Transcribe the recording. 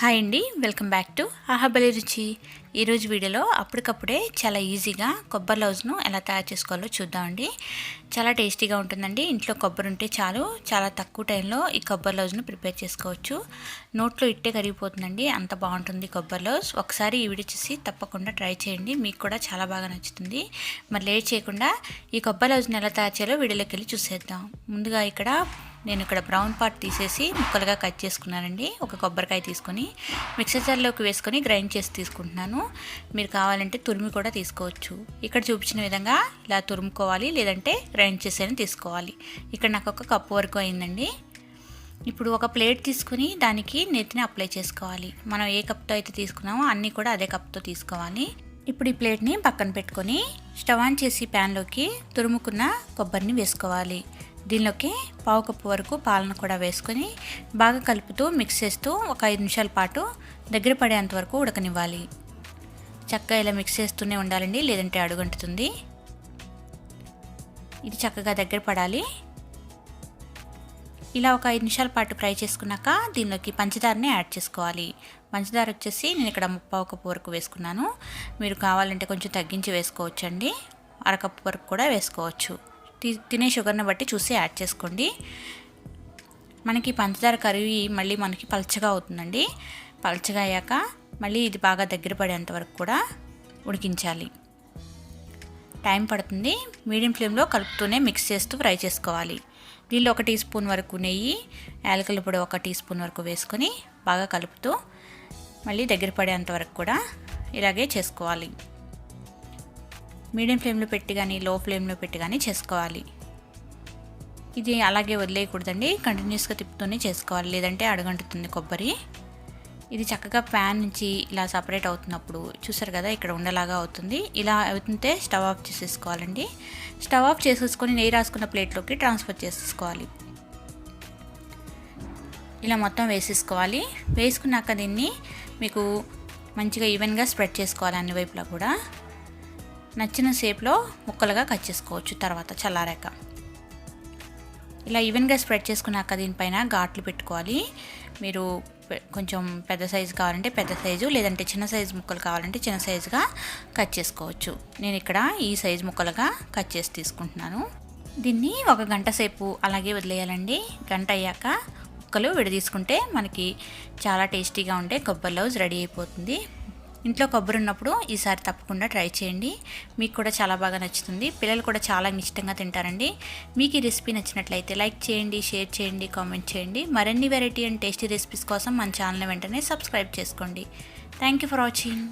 Hi అండి, welcome back to ఆహాబలి రుచి. ఈరోజు వీడియోలో అప్పటికప్పుడే చాలా ఈజీగా కొబ్బరి లౌజ్ను ఎలా తయారు చేసుకోవాలో చూద్దామండి. చాలా టేస్టీగా ఉంటుందండి. ఇంట్లో కొబ్బరి ఉంటే చాలు, చాలా తక్కువ టైంలో ఈ కొబ్బరి లౌజ్ను ప్రిపేర్ చేసుకోవచ్చు. నోట్లో ఇట్టే కరిగిపోతుందండి, అంత బాగుంటుంది కొబ్బరి లౌజ్. ఒకసారి ఈ వీడియో చూసి తప్పకుండా ట్రై చేయండి, మీకు కూడా చాలా బాగా నచ్చుతుంది. మరి లేట్ చేయకుండా ఈ కొబ్బరి లౌజ్ని ఎలా తయారు చేయాలో వీడియోలోకి వెళ్ళి చూసేద్దాం. ముందుగా నేను ఇక్కడ బ్రౌన్ పార్ట్ తీసేసి ముక్కలుగా కట్ చేసుకున్నానండి. ఒక కొబ్బరికాయ తీసుకొని మిక్సర్ జార్లోకి వేసుకొని గ్రైండ్ చేసి తీసుకుంటున్నాను. మీరు కావాలంటే తురిమి కూడా తీసుకోవచ్చు. ఇక్కడ చూపించిన విధంగా ఇలా తురుముకోవాలి, లేదంటే గ్రైండ్ చేసేని తీసుకోవాలి. ఇక్కడ నాకు ఒక కప్పు వరకు అయిందండి. ఇప్పుడు ఒక ప్లేట్ తీసుకుని దానికి నెత్తిని అప్లై చేసుకోవాలి. మనం ఏ కప్తో అయితే తీసుకున్నామో అన్నీ కూడా అదే కప్తో తీసుకోవాలి. ఇప్పుడు ఈ ప్లేట్ని పక్కన పెట్టుకొని స్టవ్ ఆన్ చేసి ప్యాన్లోకి తురుముకున్న కొబ్బరిని వేసుకోవాలి. దీనిలోకి పావు కప్పు వరకు పాలను కూడా వేసుకొని బాగా కలుపుతూ మిక్స్ చేస్తూ ఒక 5 నిమిషాల పాటు దగ్గర పడేంత వరకు ఉడకనివ్వాలి. చక్కగా ఇలా మిక్స్ చేస్తూనే ఉండాలండి, లేదంటే అడుగంటుతుంది. ఇది చక్కగా దగ్గర పడాలి. ఇలా ఒక 5 నిమిషాల పాటు ఫ్రై చేసుకున్నాక దీనిలోకి పంచదారని యాడ్ చేసుకోవాలి. పంచదార వచ్చేసి నేను ఇక్కడ 3/4 కప్పు వరకు వేసుకున్నాను. మీరు కావాలంటే కొంచెం తగ్గించి వేసుకోవచ్చండి, అరకప్పు వరకు కూడా వేసుకోవచ్చు. తినే షుగర్ని బట్టి చూసి యాడ్ చేసుకోండి. మనకి పంచదార కరిగి మళ్ళీ మనకి పల్చగా అవుతుందండి. పల్చగా అయ్యాక మళ్ళీ ఇది బాగా దగ్గర పడేంత వరకు కూడా ఉడికించాలి. టైం పడుతుంది. మీడియం ఫ్లేమ్లో కలుపుతూనే మిక్స్ చేస్తూ ఫ్రై చేసుకోవాలి. దీనిలో 1 టీ స్పూన్ వరకు నెయ్యి, యాలకుల పొడి 1 టీ స్పూన్ వరకు వేసుకొని బాగా కలుపుతూ మళ్ళీ దగ్గర పడేంత వరకు కూడా ఇలాగే చేసుకోవాలి. మీడియం ఫ్లేమ్లో పెట్టి కానీ లో ఫ్లేమ్లో పెట్టి కానీ చేసుకోవాలి. ఇది అలాగే వదిలేయకూడదండి, కంటిన్యూస్గా తిప్పుతూనే చేసుకోవాలి, లేదంటే అడుగంటుతుంది కొబ్బరి. ఇది చక్కగా ప్యాన్ నుంచి ఇలా సపరేట్ అవుతున్నప్పుడు చూసారు కదా, ఇక్కడ ఉండలాగా అవుతుంది. ఇలా అవుతుంటే స్టవ్ ఆఫ్ చేసేసుకోవాలండి. స్టవ్ ఆఫ్ చేసేసుకొని నెయ్యి రాసుకున్న ప్లేట్లోకి ట్రాన్స్ఫర్ చేసేసుకోవాలి. ఇలా మొత్తం వేసేసుకోవాలి. వేసుకున్నాక దీన్ని మీకు మంచిగా ఈవెన్గా స్ప్రెడ్ చేసుకోవాలి అన్ని వైపులా కూడా. నచ్చిన షేప్లో ముక్కలుగా కట్ చేసుకోవచ్చు తర్వాత చల్లారాక. ఇలా ఈవెన్గా స్ప్రెడ్ చేసుకున్నాక దీనిపైన ఘాట్లు పెట్టుకోవాలి. మీరు కొంచెం పెద్ద సైజు కావాలంటే పెద్ద సైజు, లేదంటే చిన్న సైజు ముక్కలు కావాలంటే చిన్న సైజుగా కట్ చేసుకోవచ్చు. నేను ఇక్కడ ఈ సైజు ముక్కలుగా కట్ చేసి తీసుకుంటున్నాను. దీన్ని 1 గంట సేపు అలాగే వదిలేయాలండి. గంట అయ్యాక ముక్కలు విడదీసుకుంటే మనకి చాలా టేస్టీగా ఉండే కొబ్బరి లౌజ్ రెడీ అయిపోతుంది. ఇంట్లో కొబ్బరి ఉన్నప్పుడు ఈసారి తప్పకుండా ట్రై చేయండి, మీకు కూడా చాలా బాగా నచ్చుతుంది. పిల్లలు కూడా చాలా ఇష్టంగా తింటారండి. మీకు ఈ రెసిపీ నచ్చినట్లయితే లైక్ చేయండి, షేర్ చేయండి, కామెంట్ చేయండి. మరిన్ని వెరైటీ అండ్ టేస్టీ రెసిపీస్ కోసం మన ఛానల్ వెంటనే సబ్స్క్రైబ్ చేసుకోండి. Thank you for watching.